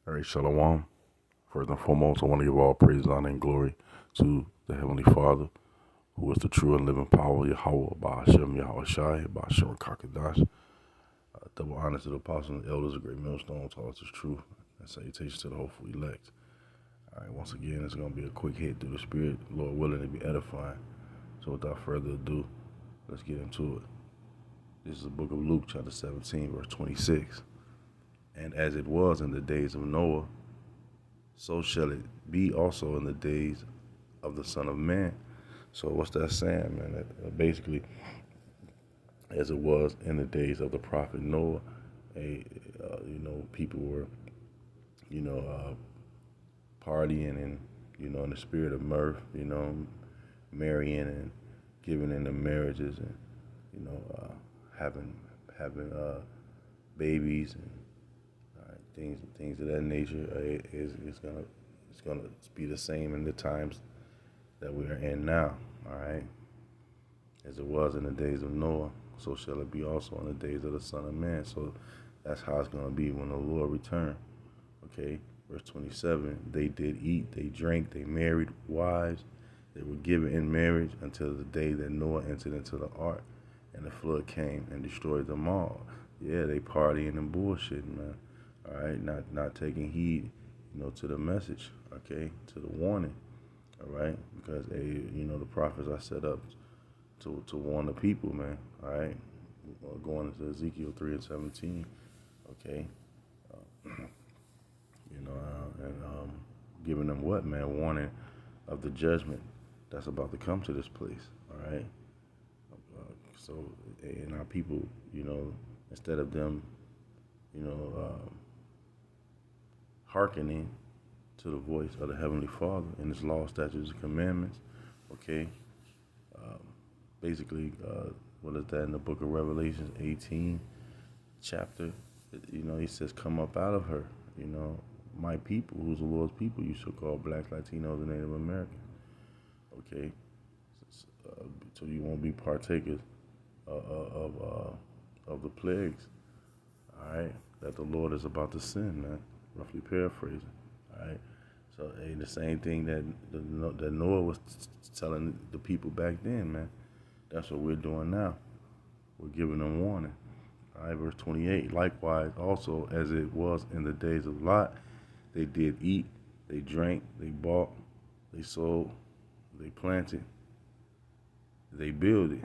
All right, Shalom. First and foremost, I want to give all praise, honor, and glory to the Heavenly Father, who is the true and living power, Yahweh, Ba'ashem, Yahweh Shai, Ba'ashem, Kakadash. Double honor to the apostles and elders, a great millstone, taught us the truth, and salutations to the hopeful elect. All right, once again, it's going to be a quick hit through the Spirit, Lord willing, to be edifying. So without further ado, let's get into it. This is the book of Luke, chapter 17, verse 26. And as it was in the days of Noah, so shall it be also in the days of the Son of Man. So what's that saying, man? Basically, as it was in the days of the prophet Noah, people were, partying and, in the spirit of mirth, marrying and giving in the marriages and, having babies and things of that nature. It's gonna be the same in the times that we are in now. All right, as it was in the days of Noah, so shall it be also in the days of the Son of Man. So that's how it's gonna be when the Lord return. Okay, verse 27. They did eat, they drank, they married wives, they were given in marriage until the day that Noah entered into the ark, and the flood came and destroyed them all. Yeah, they partying and bullshitting, man. All right, not taking heed, to the message. Okay, to the warning. All right, because the prophets are set up to warn the people, man. All right, going into Ezekiel 3:17. Okay, and giving them what, man? Warning of the judgment that's about to come to this place. All right. So, and our people, instead of them, hearkening to the voice of the Heavenly Father in His law, statutes, and commandments, okay. Um, basically, what is that in the book of Revelation 18 chapter? He says, "Come up out of her." My people, who's the Lord's people, you should call blacks, Latinos, and Native Americans. Okay, so you won't be partakers of the plagues. All right, that the Lord is about to send, man. Roughly paraphrasing. All right. So the same thing that Noah was telling the people back then, man. That's what we're doing now. We're giving them warning. All right, verse 28. Likewise, also as it was in the days of Lot, they did eat, they drank, they bought, they sold, they planted, they builded.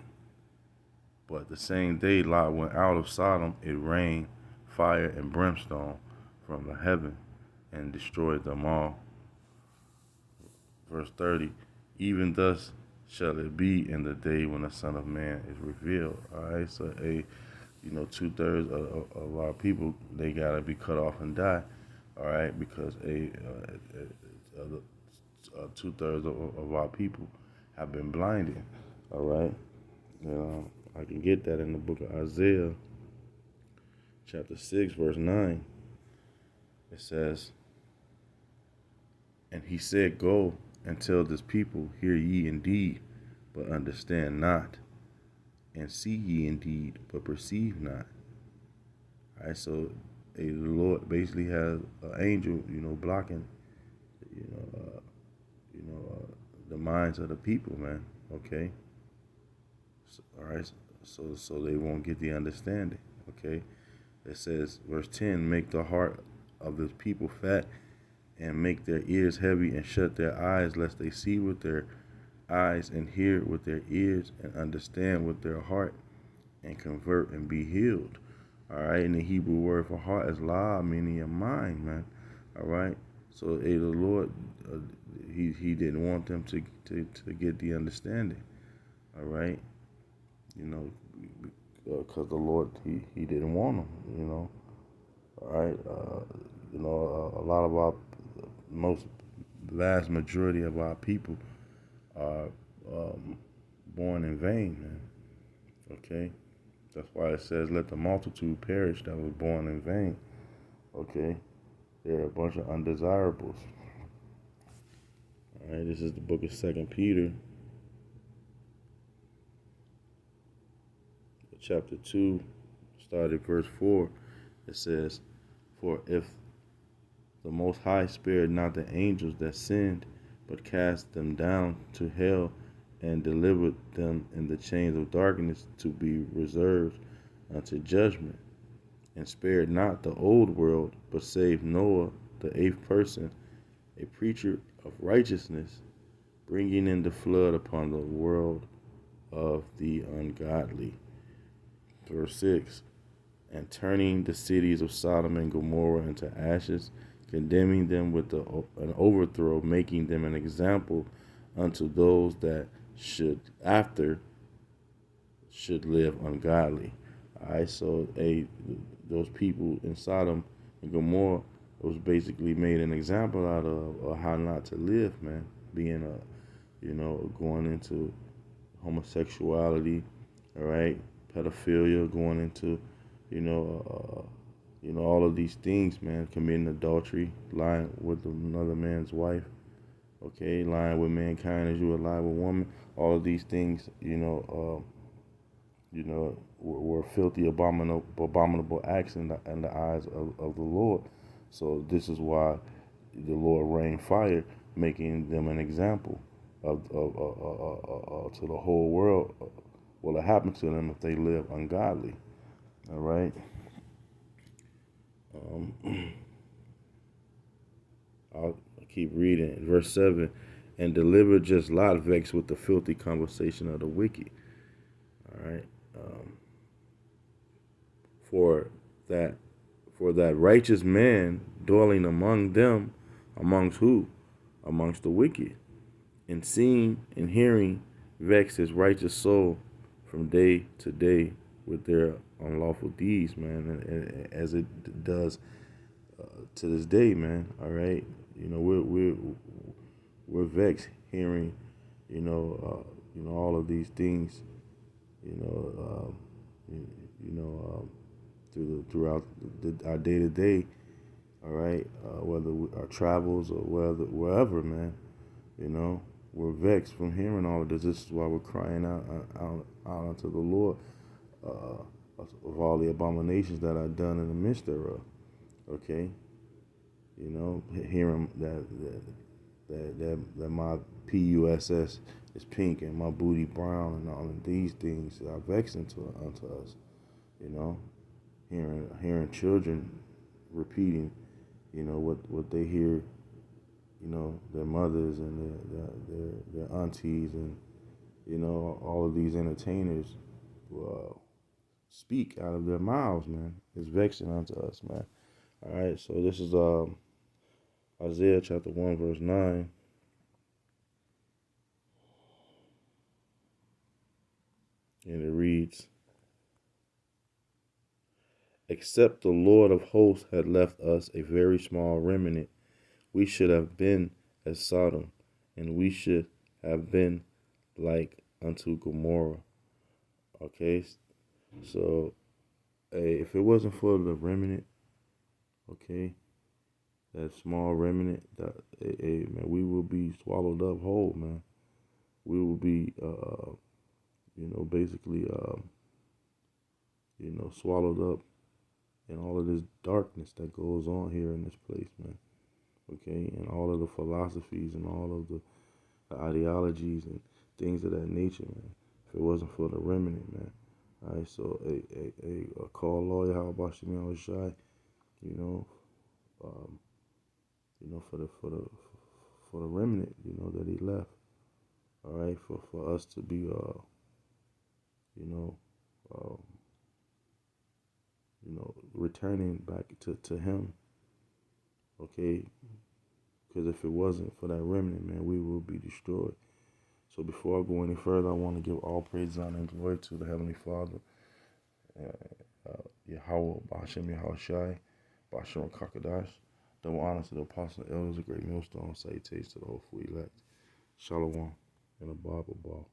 But the same day Lot went out of Sodom, it rained fire and brimstone from the heaven and destroyed them all. Verse 30, even thus shall it be in the day when the Son of Man is revealed. All right, so 2/3 of our people, they gotta be cut off and die. All right, because 2/3 of our people have been blinded. All right, I can get that in the book of Isaiah, chapter 6, verse 9. It says, "And he said, Go and tell this people, hear ye indeed, but understand not, and see ye indeed, but perceive not." All right, so the Lord basically has an angel, blocking, you know, uh, the minds of the people, man. Okay. So, all right. So they won't get the understanding. Okay. It says, verse 10, make the heart of the people fat and make their ears heavy and shut their eyes, lest they see with their eyes and hear with their ears and understand with their heart and convert and be healed. All right, and the Hebrew word for heart is la, meaning your mind, man. All right, so the Lord, he didn't want them to get the understanding. All right, because the Lord, he didn't want them. All right, a lot of our most vast majority of our people are born in vain, man. Okay, that's why it says, "Let the multitude perish that was born in vain." Okay, they're a bunch of undesirables. All right, this is the book of Second Peter, chapter 2, started verse 4. It says, "For if The Most High spared not the angels that sinned, but cast them down to hell and delivered them in the chains of darkness to be reserved unto judgment, and spared not the old world, but saved Noah, the eighth person, a preacher of righteousness, bringing in the flood upon the world of the ungodly. Verse 6. And turning the cities of Sodom and Gomorrah into ashes, condemning them with an overthrow, making them an example unto those that should after should live ungodly. All right, so those people in Sodom and Gomorrah was basically made an example out of how not to live, man. Being going into homosexuality, all right, pedophilia, going into, all of these things, man, committing adultery, lying with another man's wife, okay, lying with mankind as you would lie with woman. All of these things, were filthy, abominable acts in the eyes of the Lord. So this is why the Lord rained fire, making them an example to the whole world. What will happen to them if they live ungodly? All right. I'll keep reading. Verse 7, and deliver just Lot vexed with the filthy conversation of the wicked. All right. For that righteous man dwelling among them, amongst who? Amongst the wicked, and seeing and hearing vex his righteous soul from day to day with their unlawful deeds, man, and as it does to this day, man. All right, we're vexed hearing, all of these things, you know, throughout our day to day. All right, whether our travels or wherever, man, we're vexed from hearing all of this. This is why we're crying out unto the Lord of all the abominations that are done in the midst thereof. Okay, hearing that my puss is pink and my booty brown, and all of these things are vexing unto us. Hearing children repeating, what they hear, their mothers and their aunties and all of these entertainers speak out of their mouths, man. It's vexing unto us, man. All right, so this is Isaiah chapter 1 verse 9. And it reads, except the Lord of hosts had left us a very small remnant, we should have been as Sodom, and we should have been like unto Gomorrah. Okay, so if it wasn't for the remnant, okay, that small remnant, man, we will be swallowed up whole, man. We will be, basically, swallowed up in all of this darkness that goes on here in this place, man. Okay, and all of the philosophies and all of the ideologies and things of that nature, man. If it wasn't for the remnant, man. All right, so a call lawyer, how about Shemel Shai, for the remnant, that he left. All right, for us to be, returning back to him. Okay, because if it wasn't for that remnant, man, we will be destroyed. So before I go any further, I want to give all praise, honor, and glory to the Heavenly Father, Yahweh, Bashem, Yahweh Shai, Bashem, Kakadash. Double honor to the apostle and elders, a great millstone, salutations to the whole elect. Shalom and a Bible ball.